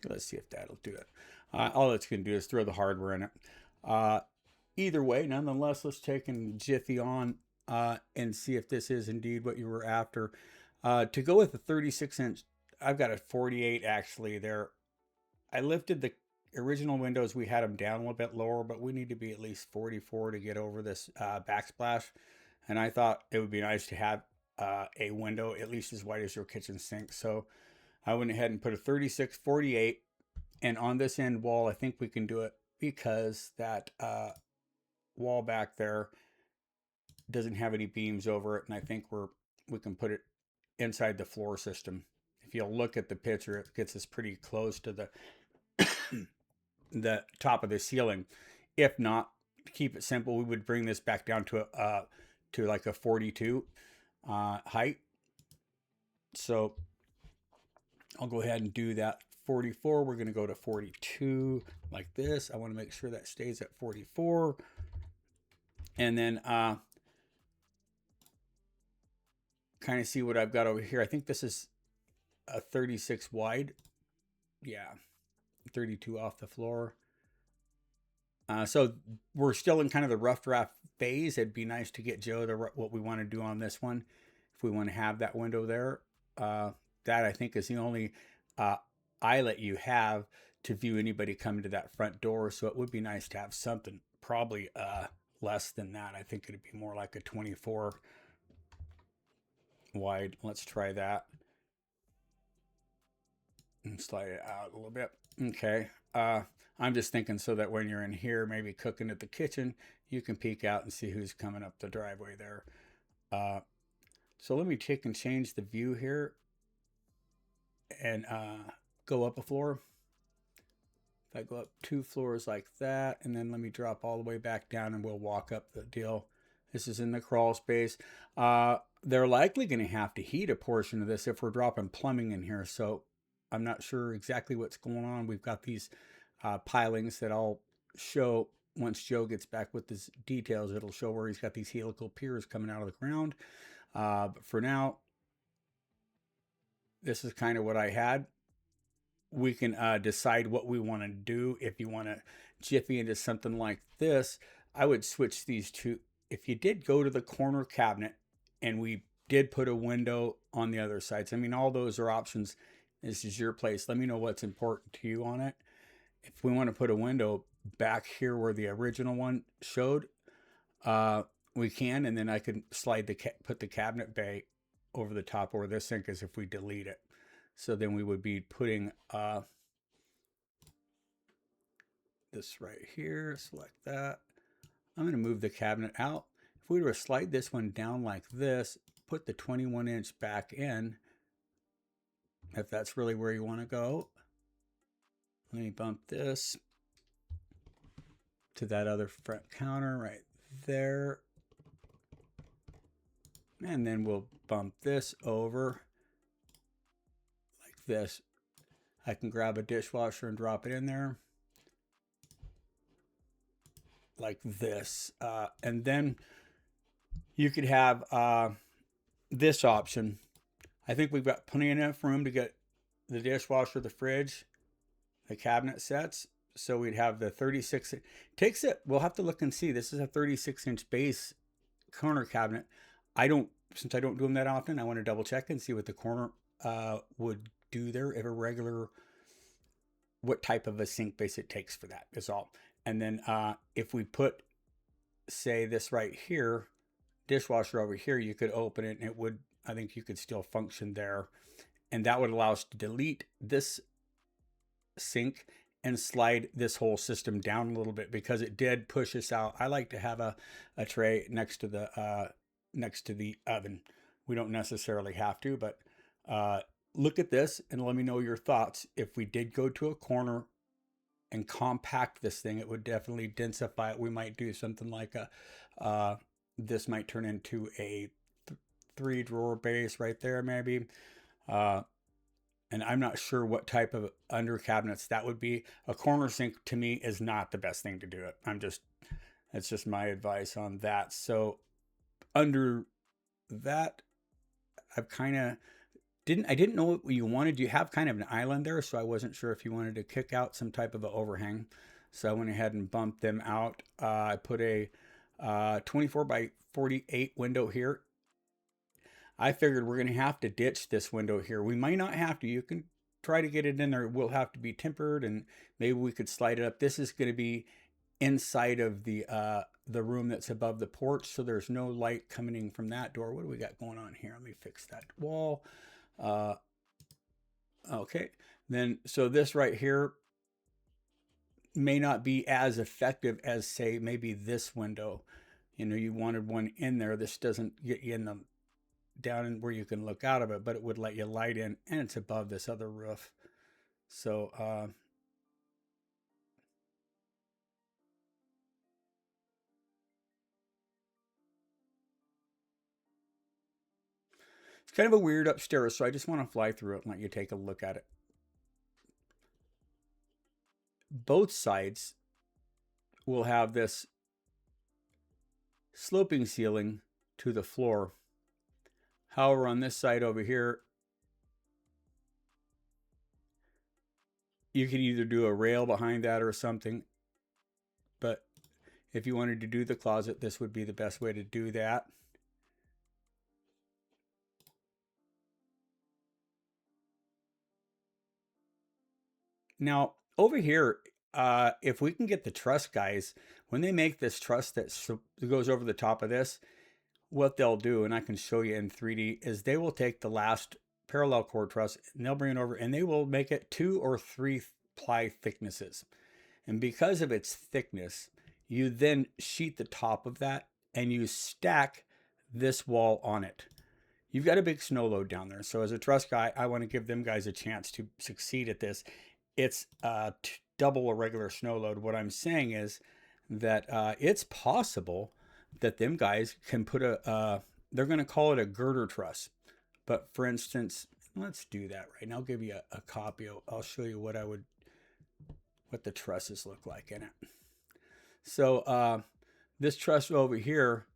Let's see if that'll do it. All it's going to do is throw the hardware in it. Either way, nonetheless, let's take and Jiffy on and see if this is indeed what you were after. To go with the 36-inch, I've got a 48 actually there. I lifted the original windows. We had them down a little bit lower, but we need to be at least 44 to get over this backsplash. And I thought it would be nice to have a window at least as wide as your kitchen sink. So I went ahead and put a 36, 48. And on this end wall, I think we can do it because that wall back there doesn't have any beams over it. And I think we can put it inside the floor system. If you'll look at the picture, it gets us pretty close to the top of the ceiling. If not, to keep it simple, we would bring this back down to like a 42 height. So I'll go ahead and do that. 44, we're going to go to 42 like this. I want to make sure that stays at 44. And then kind of see what I've got over here. I think this is a 36 wide. Yeah, 32 off the floor. So we're still in kind of the rough draft phase. It'd be nice to get Joe what we want to do on this one. If we want to have that window there, that I think is the only eyelet you have to view anybody coming to that front door. So it would be nice to have something probably less than that. I think it'd be more like a 24 wide. Let's try that and slide it out a little bit. Okay. I'm just thinking so that when you're in here, maybe cooking at the kitchen, you can peek out and see who's coming up the driveway there. So let me take and change the view here and go up a floor. If I go up 2 floors like that, and then let me drop all the way back down and we'll walk up the deal. This is in the crawl space. They're likely going to have to heat a portion of this if we're dropping plumbing in here. So I'm not sure exactly what's going on. We've got these pilings that I'll show once Joe gets back with his details. It'll show where he's got these helical piers coming out of the ground. But for now, this is kind of what I had. We can decide what we want to do. If you want to jiffy into something like this, I would switch these two. If you did go to the corner cabinet and we did put a window on the other sides, I mean, all those are options. This is your place. Let me know what's important to you on it. If we want to put a window back here where the original one showed, we can, and then I could slide put the cabinet bay over the top where this sink is if we delete it. So then we would be putting this right here, select that. I'm going to move the cabinet out. If we were to slide this one down like this, put the 21-inch back in, if that's really where you want to go. Let me bump this to that other front counter right there. And then we'll bump this over like this. I can grab a dishwasher and drop it in there like this. And then you could have this option. I think we've got plenty enough room to get the dishwasher, the fridge, the cabinet sets. So we'd have the 36. Takes it. We'll have to look and see. This is a 36-inch base corner cabinet. Since I don't do them that often, I want to double check and see what the corner would do there. If a regular, what type of a sink base it takes for that is all. And then if we put, say, this right here, dishwasher over here, you could open it and it would, I think you could still function there. And that would allow us to delete this sink and slide this whole system down a little bit because it did push us out. I like to have a tray next to the oven. We don't necessarily have to, but look at this and let me know your thoughts. If we did go to a corner and compact this thing, it would definitely densify it. We might do something like this might turn into a 3-drawer base right there, maybe. And I'm not sure what type of under cabinets that would be. A corner sink to me is not the best thing to do it. That's just my advice on that. So under that, I've kind of didn't know what you wanted. You have kind of an island there, so I wasn't sure if you wanted to kick out some type of an overhang. So I went ahead and bumped them out. I put a 24 by 48 window here. I figured we're going to have to ditch this window here. We might not have to. You can try to get it in there. It will have to be tempered, and maybe we could slide it up. This is going to be inside of the room that's above the porch, so there's no light coming in from that door. What do we got going on here? Let me fix that wall. Okay, then so this right here may not be as effective as, say, maybe this window. You know, you wanted one in there. This doesn't get you in the down in where you can look out of it, but it would let you light in, and it's above this other roof. So it's kind of a weird upstairs, so I just want to fly through it and let you take a look at it. Both sides will have this sloping ceiling to the floor. However, on this side over here, you could either do a rail behind that or something. But if you wanted to do the closet, this would be the best way to do that. Now, over here, if we can get the truss guys, when they make this truss that goes over the top of this, what they'll do, and I can show you in 3D, is they will take the last parallel core truss and they'll bring it over and they will make it 2 or 3 ply thicknesses. And because of its thickness, you then sheet the top of that and you stack this wall on it. You've got a big snow load down there. So as a truss guy, I want to give them guys a chance to succeed at this. It's double a regular snow load. What I'm saying is that it's possible that them guys can put they're going to call it a girder truss. But for instance, let's do that right now. I'll give you a copy. I'll show you what the trusses look like in it. So this truss over here,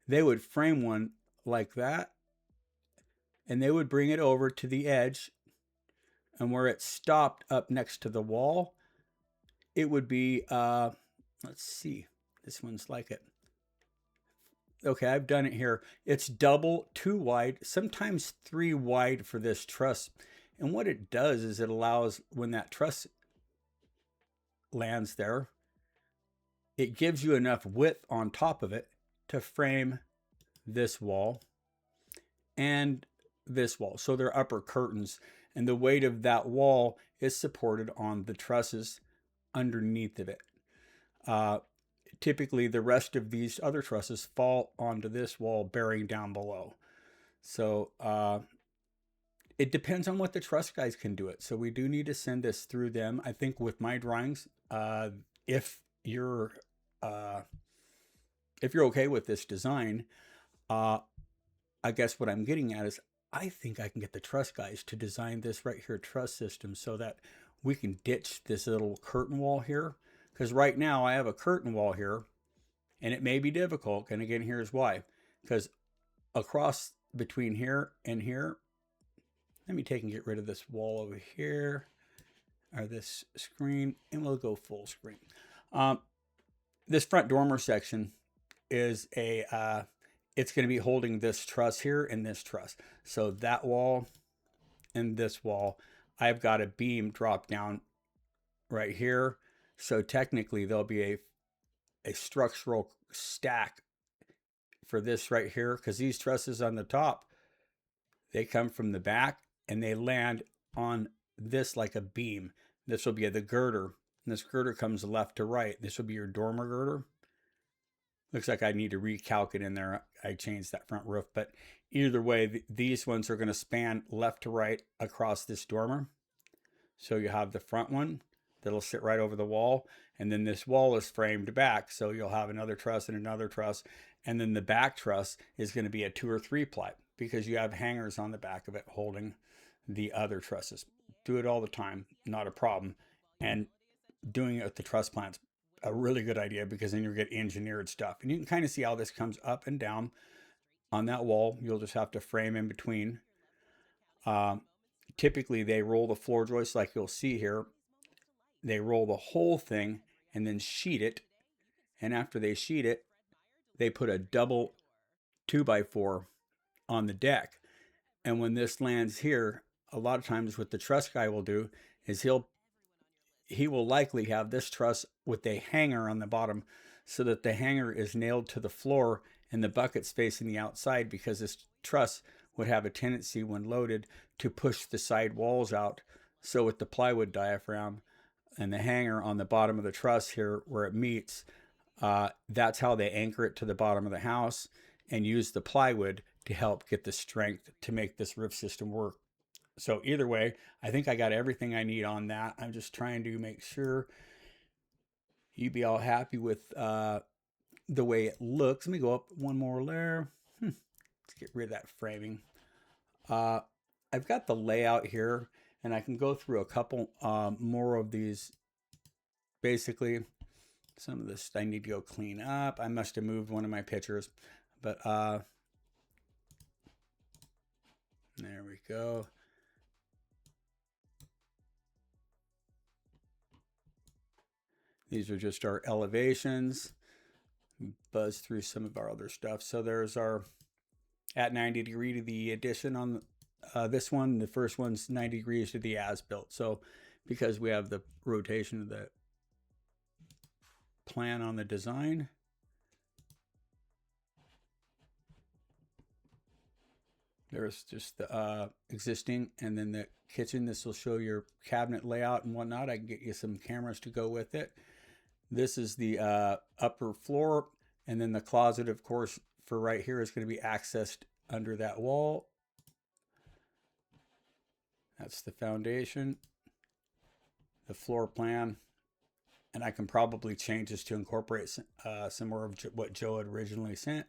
they would frame one like that, and they would bring it over to the edge, and where it stopped up next to the wall, it would be, let's see, this one's like it. Okay, I've done it here. It's double, 2 wide, sometimes 3 wide for this truss. And what it does is it allows, when that truss lands there, it gives you enough width on top of it to frame this wall and this wall. So they're upper curtains, and the weight of that wall is supported on the trusses underneath of it. Typically, the rest of these other trusses fall onto this wall bearing down below. So it depends on what the truss guys can do it. So we do need to send this through them. I think with my drawings, if you're okay with this design, I guess what I'm getting at is I think I can get the truss guys to design this right here truss system so that we can ditch this little curtain wall here. Because right now I have a curtain wall here, and it may be difficult. And again, here's why. Because across between here and here, let me take and get rid of this wall over here, or this screen, and we'll go full screen. This front dormer section is it's going to be holding this truss here and this truss. So that wall and this wall, I've got a beam drop down right here. So technically there'll be a structural stack for this right here, because these trusses on the top, they come from the back and they land on this like a beam. This will be the girder, and this girder comes left to right. This will be your dormer girder. Looks like I need to recalc it in there. I changed that front roof, but either way, these ones are going to span left to right across this dormer. So you have the front one that'll sit right over the wall, and then this wall is framed back, so you'll have another truss and another truss, and then the back truss is going to be a 2 or 3 ply because you have hangers on the back of it holding the other trusses. Do it all the time, not a problem. And doing it with the truss plants, a really good idea, because then you'll get engineered stuff. And you can kind of see how this comes up and down on that wall. You'll just have to frame in between. Typically they roll the floor joist like you'll see here. They roll the whole thing and then sheet it. And after they sheet it, they put a double 2x4 on the deck. And when this lands here, a lot of times what the truss guy will do is he will likely have this truss with a hanger on the bottom so that the hanger is nailed to the floor and the bucket's facing the outside, because this truss would have a tendency when loaded to push the side walls out. So with the plywood diaphragm and the hanger on the bottom of the truss here where it meets, that's how they anchor it to the bottom of the house and use the plywood to help get the strength to make this roof system work. So either way, I think I got everything I need on that. I'm just trying to make sure you be all happy with the way it looks. Let me go up one more layer. Let's get rid of that framing. I've got the layout here, and I can go through a couple more of these. Basically, some of this I need to go clean up. I must have moved one of my pictures, but there we go. These are just our elevations. Buzz through some of our other stuff. So there's our at 90 degree to the addition on this one. The first one's 90 degrees to the as-built. So because we have the rotation of the plan on the design, there's just the existing, and then the kitchen. This will show your cabinet layout and whatnot. I can get you some cameras to go with it. This is the upper floor, and then the closet, of course, for right here is going to be accessed under that wall. That's the foundation, the floor plan, and I can probably change this to incorporate some more of what Joe had originally sent.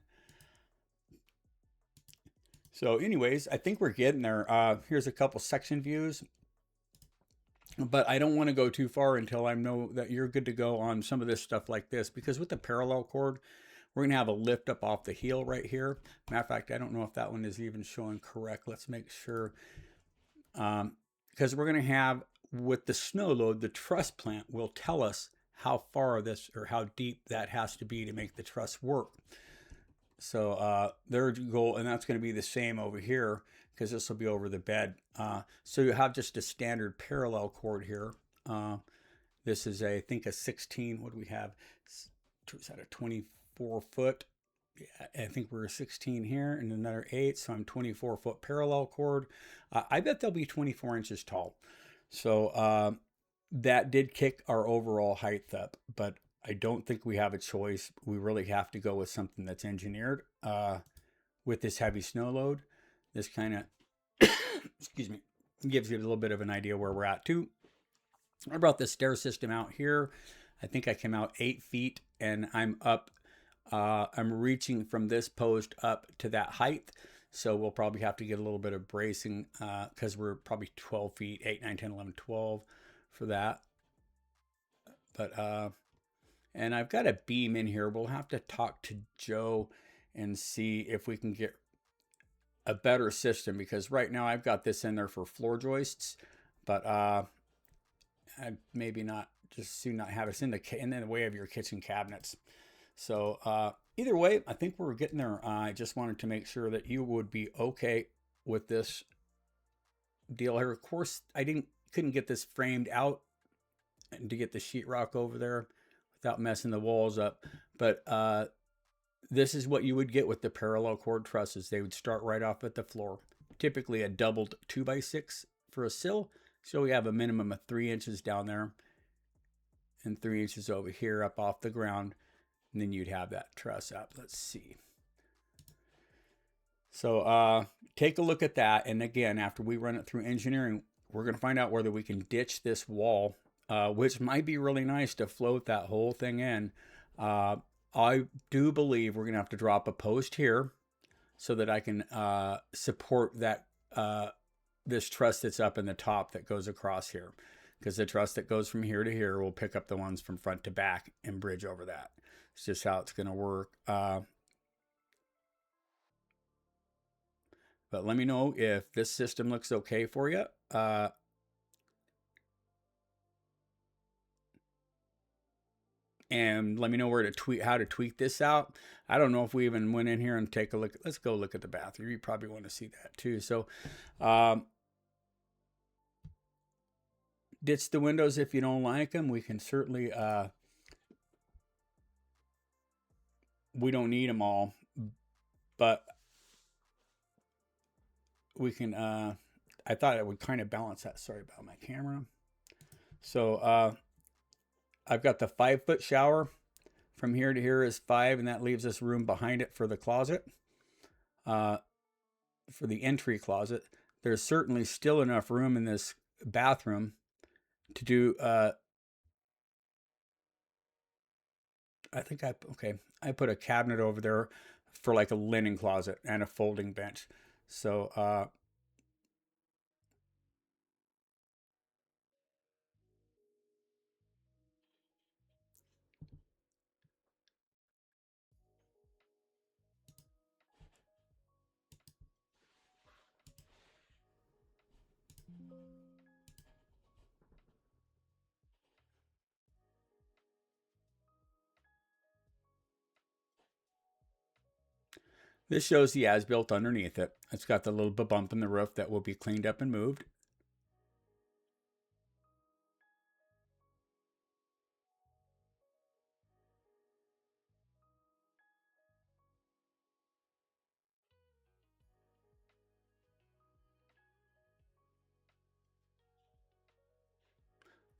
So anyways, I think we're getting there. Here's a couple section views, but I don't want to go too far until I know that you're good to go on some of this stuff like this, because with the parallel cord, we're going to have a lift up off the heel right here. Matter of fact, I don't know if that one is even showing correct. Let's make sure. Because we're going to have, with the snow load, the truss plant will tell us how far this or how deep that has to be to make the truss work. So their goal, and that's going to be the same over here, because this will be over the bed. So you have just a standard parallel cord here. This is I think a 16. What do we have? Is that a 24 foot? Yeah, I think we're 16 here and another 8. So I'm 24 foot parallel cord. I bet they'll be 24 inches tall. So that did kick our overall height up, but I don't think we have a choice. We really have to go with something that's engineered with this heavy snow load. This kind of, excuse me, gives you a little bit of an idea where we're at too. I brought the stair system out here. I think I came out 8 feet, and I'm up. I'm reaching from this post up to that height. So we'll probably have to get a little bit of bracing because we're probably 12 feet, 8, 9, 10, 11, 12 for that. But and I've got a beam in here. We'll have to talk to Joe and see if we can get a better system, because right now I've got this in there for floor joists, but I maybe not, just soon not have it in the way of your kitchen cabinets. So either way, I think we're getting there. I just wanted to make sure that you would be okay with this deal here. Of course, I couldn't get this framed out and to get the sheetrock over there without messing the walls up. But this is what you would get with the parallel cord trusses. They would start right off at the floor. Typically a doubled 2x6 for a sill. So we have a minimum of 3 inches down there and 3 inches over here up off the ground. And then you'd have that truss up. Let's see. So take a look at that. And again, after we run it through engineering, we're going to find out whether we can ditch this wall, which might be really nice to float that whole thing in. I do believe we're going to have to drop a post here so that I can support that this truss that's up in the top that goes across here. Because the truss that goes from here to here will pick up the ones from front to back and bridge over that. It's just how it's going to work. But let me know if this system looks okay for you. And let me know where to tweak, how to tweak this out. I don't know if we even went in here and take a look. Let's go look at the bathroom. You probably want to see that too. So, ditch the windows if you don't like them. We can certainly, we don't need them all, but we can, I thought it would kind of balance that. Sorry about my camera. So, I've got the 5-foot shower. From here to here is 5, and that leaves us room behind it for the closet, for the entry closet. There's certainly still enough room in this bathroom to do, I think I put a cabinet over there for like a linen closet and a folding bench. So, this shows the as-built underneath it. It's got the little bump in the roof that will be cleaned up and moved.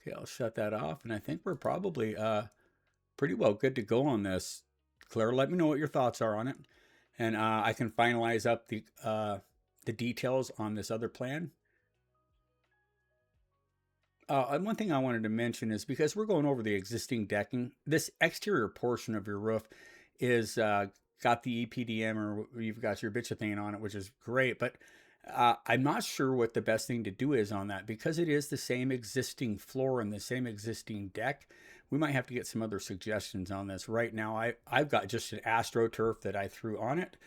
Okay, I'll shut that off, and I think we're probably pretty well good to go on this. Claire, let me know what your thoughts are on it, and I can finalize up the details on this other plan. And one thing I wanted to mention is because we're going over the existing decking, this exterior portion of your roof is got the EPDM, or you've got your bituthane on it, which is great. But I'm not sure what the best thing to do is on that because it is the same existing floor and the same existing deck. We might have to get some other suggestions on this. Right now, I've got just an AstroTurf that I threw on it.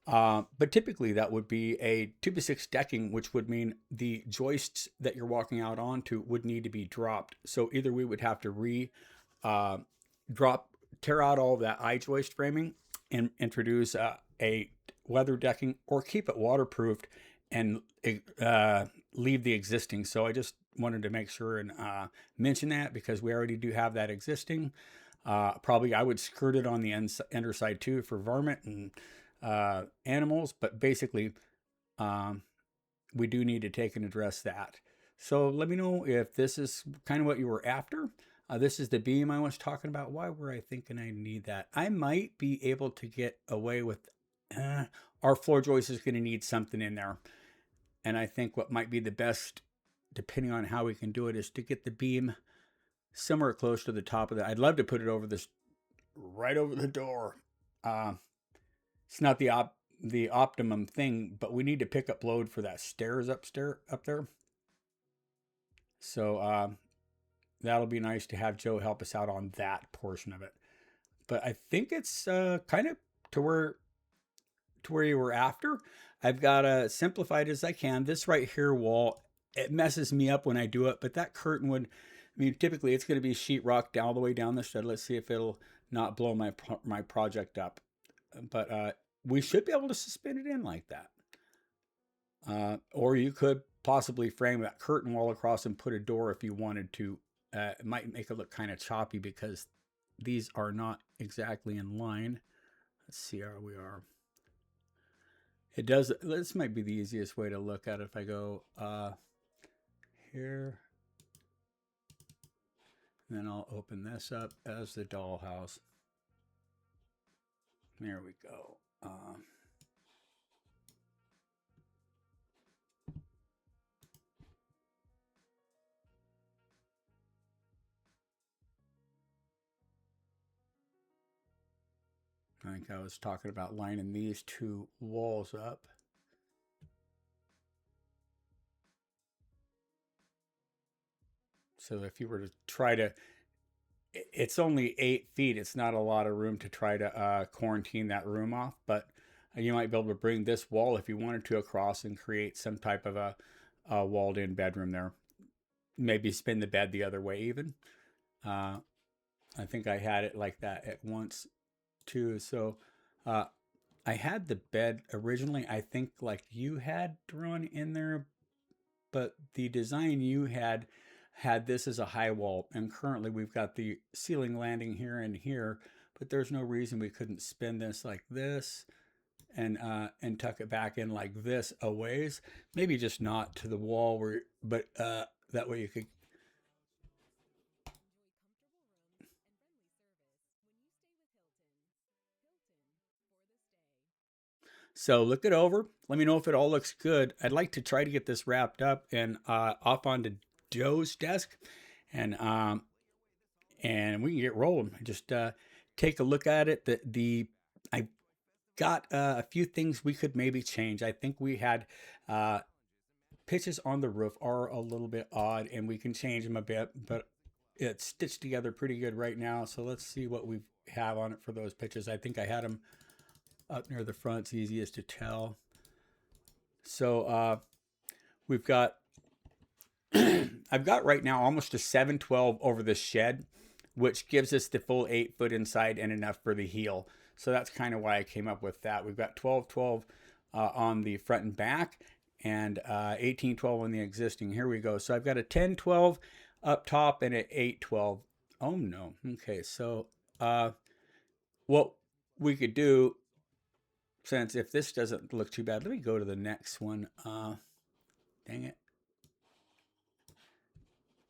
But typically that would be a 2x6 decking, which would mean the joists that you're walking out onto would need to be dropped. So either we would have to tear out all of that I-joist framing and introduce a weather decking, or keep it waterproofed and leave the existing. So I just wanted to make sure and mention that because we already do have that existing. Probably I would skirt it on the underside too for varmint and animals, but basically we do need to take and address that. So let me know if this is kind of what you were after. This is the beam I was talking about. Why were I thinking I need that? I might be able to get away with our floor joist is going to need something in there. And I think what might be the best, depending on how we can do it, is to get the beam somewhere close to the top of that. I'd love to put it over this, right over the door. It's not the optimum thing, but we need to pick up load for that stairs up there. So that'll be nice to have Joe help us out on that portion of it. But I think it's kind of to where you were after. I've got to simplify it as I can. This right here wall, it messes me up when I do it, but that curtain would, I mean, typically it's going to be sheetrock all the way down the stud. Let's see if it'll not blow my project up. But we should be able to suspend it in like that. Or you could possibly frame that curtain wall across and put a door if you wanted to. It might make it look kind of choppy because these are not exactly in line. Let's see how we are. It does, this might be the easiest way to look at it if I go here. And then I'll open this up as the dollhouse. There we go. I think I was talking about lining these two walls up. So if you were to try to, it's only 8 feet. It's not a lot of room to try to quarantine that room off. But You might be able to bring this wall if you wanted to across and create some type of a walled in bedroom there. Maybe spin the bed the other way even. I think I had it like that at once too. So I had the bed originally, I think like you had drawn in there, but the design you had this as a high wall, and currently we've got the ceiling landing here and here, but there's no reason we couldn't spin this like this and tuck it back in like this a ways. Maybe just not to the wall where, but that way you could. So look it over. Let me know if it all looks good. I'd like to try to get this wrapped up and off onto Joe's desk, and we can get rolling. Just take a look at it. I got a few things we could maybe change. I think we had pitches on the roof are a little bit odd, and we can change them a bit, but it's stitched together pretty good right now. So let's see what we have on it for those pitches. I think I had them up near the front. It's easiest to tell. So we've got I've got right now almost a 712 over the shed, which gives us the full 8 foot inside and enough for the heel. So that's kind of why I came up with that. We've got 1212 on the front and back, and 1812 on the existing. Here we go. So I've got a 1012 up top and an 812. Oh no. Okay, so what we could do, since if this doesn't look too bad, let me go to the next one. Dang it.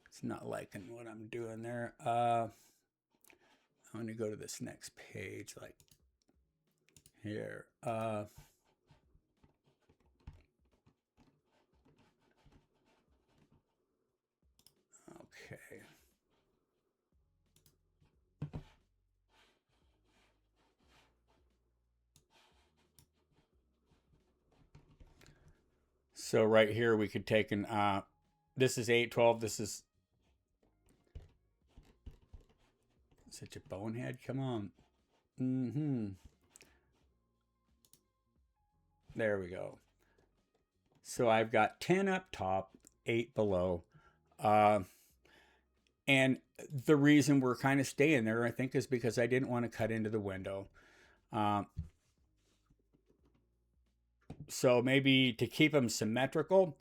It's not liking what I'm doing there. I'm going to go to this next page, like here. Okay. So right here we could take an, this is 812, this is such a bonehead, come on. There we go. So I've got 10 up top, 8 below. And the reason we're kind of staying there, I think, is because I didn't want to cut into the window. So maybe to keep them symmetrical,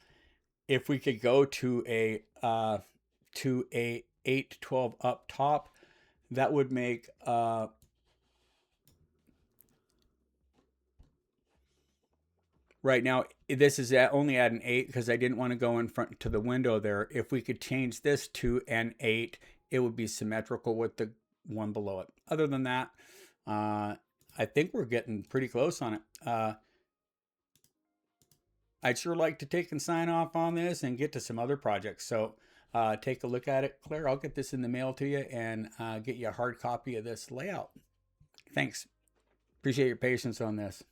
if we could go to a 8 to 12 up top, that would make right now this is only at an 8 because I didn't want to go in front to the window there. If we could change this to an 8, it would be symmetrical with the one below it. Other than that, I think we're getting pretty close on it. I'd sure like to take and sign off on this and get to some other projects. So take a look at it. Claire, I'll get this in the mail to you and get you a hard copy of this layout. Thanks. Appreciate your patience on this.